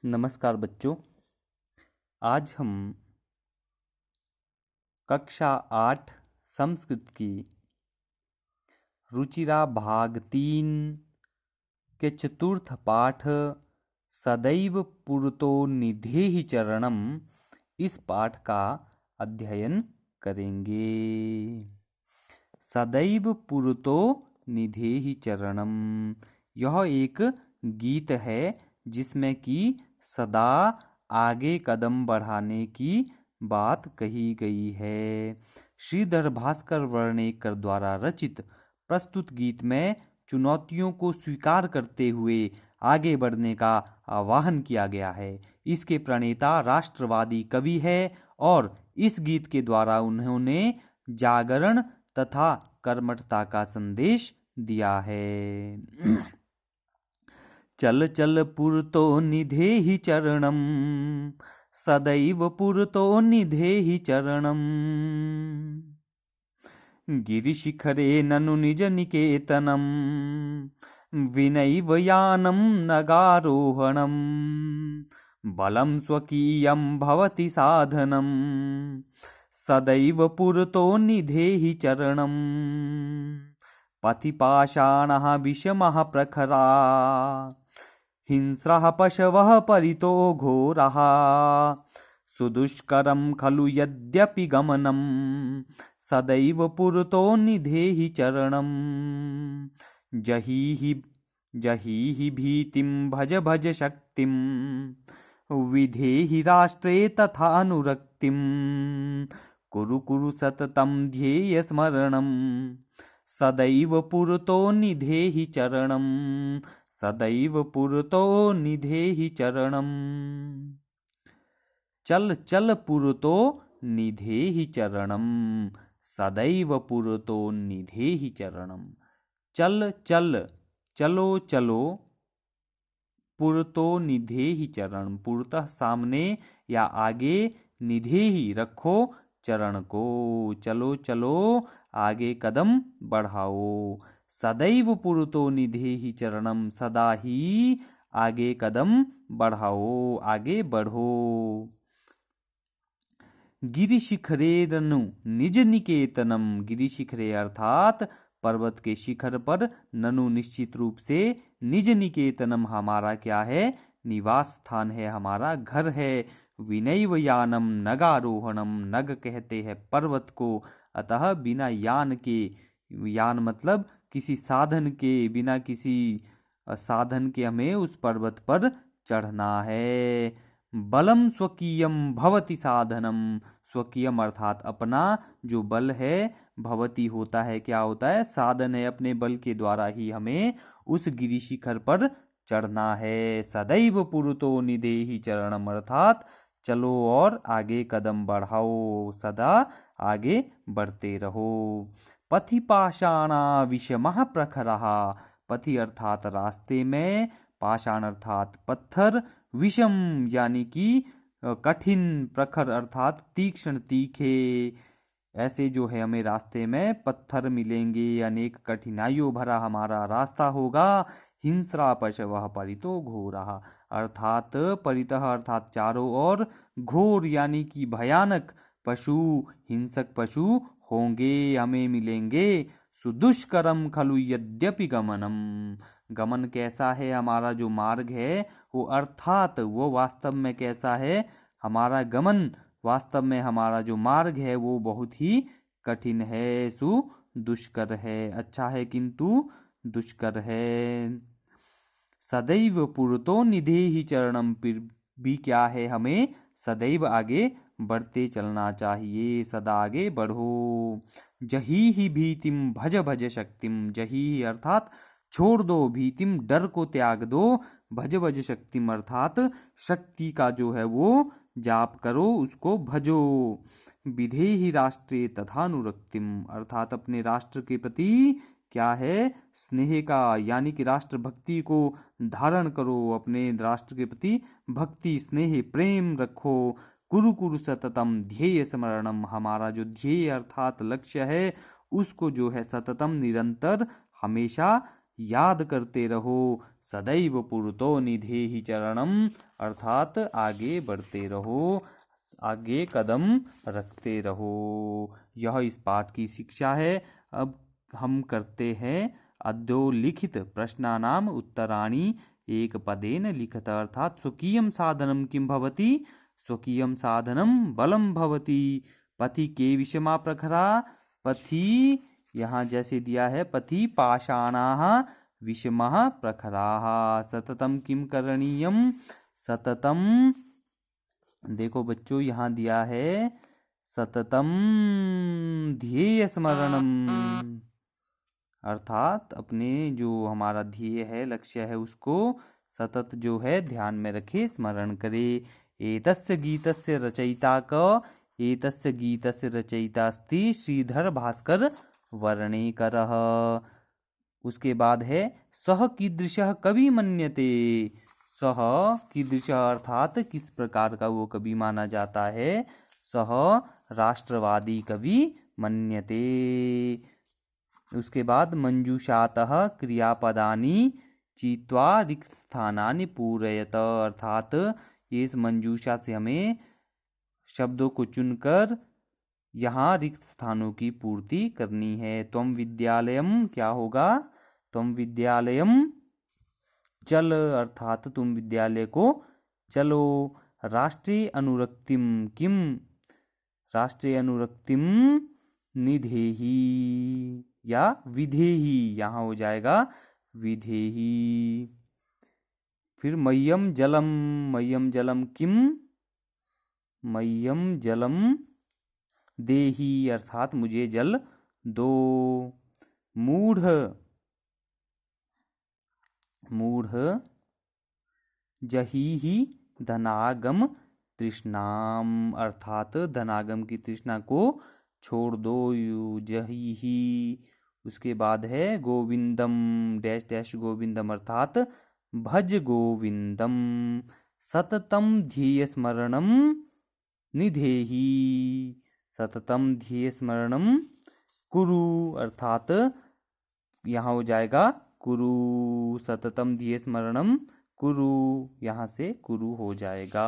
नमस्कार बच्चों। आज हम कक्षा 8 संस्कृत की रुचिरा भाग 3 के चतुर्थ पाठ सदैव पुरतो निधेहि चरणम इस पाठ का अध्ययन करेंगे। सदैव पुरतो निधेहि चरणम, यह एक गीत है जिसमें कि सदा आगे कदम बढ़ाने की बात कही गई है। श्रीधर भास्कर वर्णेकर द्वारा रचित प्रस्तुत गीत में चुनौतियों को स्वीकार करते हुए आगे बढ़ने का आह्वान किया गया है। इसके प्रणेता राष्ट्रवादी कवि है और इस गीत के द्वारा उन्होंने जागरण तथा कर्मठता का संदेश दिया है। चल चल पुरतो निधेहि चरणम, सदैव पुरतो निधेहि चरणम। गिरिशिखरे ननु निज निकेतनम, विनैव यानं नगारोहणम। बलं स्वकीयं भवति साधनं, सदैव पुरतो निधेहि चरणम। पथिपाषाणः विषमः प्रखरा, हिंस्रः पशवः परितो घोरः। सुदुष्करं खलु यद्यपि गमनं, सदैव पुरतो निधेहि चरणम। जहीहि भीतिं भज भज शक्तिं, विधेहि राष्ट्रे तथानुरक्तिं। कुरु कुरु सततं ध्येय स्मरणं, सदैव पुरतो निधेहि चरणम। सदैव पुरतो निधेहि चरणम। चल चल पुरतो निधेहि चरणम, सदैव पुरतो निधेहि चरणम। चल चल, चलो चलो, पुरतो निधेहि चरण, पुरतः सामने या आगे, निधेहि रखो चरण को, चलो चलो आगे कदम बढ़ाओ। सदैव पुरतो निधेहि चरणम, सदा ही आगे कदम बढ़ाओ, आगे बढ़ो। गिरिशिखरे ननु निज निकेतनम, गिरिशिखरे अर्थात पर्वत के शिखर पर, ननु निश्चित रूप से, निज निकेतनम हमारा क्या है, निवास स्थान है, हमारा घर है। विनैव यानम नगारोहणम, नग कहते हैं पर्वत को, अतः बिना यान के, यान मतलब किसी साधन के, बिना किसी साधन के हमें उस पर्वत पर चढ़ना है। बलम स्वकीयम भवति साधनम, स्वकीयम अर्थात अपना जो बल है, भवति होता है, क्या होता है, साधन है, अपने बल के द्वारा ही हमें उस गिरि शिखर पर चढ़ना है। सदैव पुरतो निधेहि चरणम अर्थात चलो और आगे कदम बढ़ाओ, सदा आगे बढ़ते रहो। पथि पाषाणा विषमः प्रखरः, पथि अर्थात रास्ते में, पाषाण अर्थात पत्थर, विषम यानी कि कठिन, प्रखर अर्थात तीक्ष्ण तीखे, ऐसे जो है हमें रास्ते में पत्थर मिलेंगे, अनेक कठिनाइयों भरा हमारा रास्ता होगा। हिंस्रा पशवः परितो घोरः अर्थात परितः अर्थात चारों ओर, घोर यानी कि भयानक, पशु हिंसक पशु होंगे, हमें मिलेंगे। सुदुष्करम खलु यद्यपि गमनम, गमन कैसा है, हमारा जो मार्ग है वो, अर्थात वो वास्तव में कैसा है, हमारा गमन वास्तव में हमारा जो मार्ग है वो बहुत ही कठिन है, दुष्कर है, अच्छा है किंतु दुष्कर है। सदैव पुरतो निधेहि चरणम, फिर भी क्या है, हमें सदैव आगे बढ़ते चलना चाहिए, सदा आगे बढ़ो। जहीहि भीतिम भज भज शक्तिम, जही अर्थात छोड़ दो, भीतिम डर को त्याग दो, भज भज शक्तिम अर्थात शक्ति का जो है वो जाप करो, उसको भजो। विधेहि राष्ट्रे तथानुरक्तिम अर्थात अपने राष्ट्र के प्रति क्या है, स्नेह का, यानी कि राष्ट्र भक्ति को धारण करो, अपने राष्ट्र के प्रति भक्ति स्नेह प्रेम रखो। कुरु कुरु सततम ध्येय स्मरणम, हमारा जो ध्येय अर्थात लक्ष्य है उसको जो है सततम निरंतर हमेशा याद करते रहो। सदैव पुरतो निधेहि चरणम, अर्थात आगे बढ़ते रहो, आगे कदम रखते रहो। यह इस पाठ की शिक्षा है। अब हम करते हैं अधोलिखित प्रश्नानाम उत्तराणि एक पदेन लिखत, अर्थात स्वकीयं साधनं किं भवति? स्वकीयं साधनं बलं भवति। पथि के विषमा प्रखरा, पथि यहाँ जैसे दिया है, पथि पाषाणाः विषमः प्रखराः। सततं किं करणीयं? सततं, देखो बच्चों यहाँ दिया है सततम ध्येय स्मरणम, अर्थात अपने जो हमारा ध्येय है, लक्ष्य है, उसको सतत जो है ध्यान में रखे, स्मरण करे। एतस्य गीतस्य रचयिता क? एतस्य गीतस्य रचयिता अस्ति श्रीधर भास्कर वर्णेकरः। उसके बाद है सह कीदृशः कवि मन्यते। सह कीदृशः अर्थात किस प्रकार का वो कवि माना जाता है? सह राष्ट्रवादी कवि मन्यते। उसके बाद मंजूषातः क्रियापदानि चित्वा रिक्त स्थानानि पूरयत, अर्थात इस मंजूषा से हमें शब्दों को चुनकर यहाँ रिक्त स्थानों की पूर्ति करनी है। त्वं विद्यालयम क्या होगा? त्वं विद्यालयम चल, अर्थात तुम विद्यालय को चलो। राष्ट्रीय अनुरक्तिम किम? राष्ट्रीय अनुरक्तिम निधेहि या विधेहि, यहाँ हो जाएगा विधेहि। फिर मह्यम जलम, मह्यम जलम किम? मह्यम जलम देहि, अर्थात मुझे जल दो। मूढ़, मूढ़ जहीहि धनागम तृष्णाम, अर्थात धनागम की तृष्णा को छोड़ दो। जहीहि। उसके बाद है गोविंदम डैश डैश गोविंदम, अर्थात भज गोविंदम। सततम ध्येय स्मरणम निधेहि, सततम ध्येय स्मरणम कुरु, अर्थात यहाँ हो जाएगा कुरु। सततम ध्येय स्मरणम कुरु, यहाँ से कुरु हो जाएगा।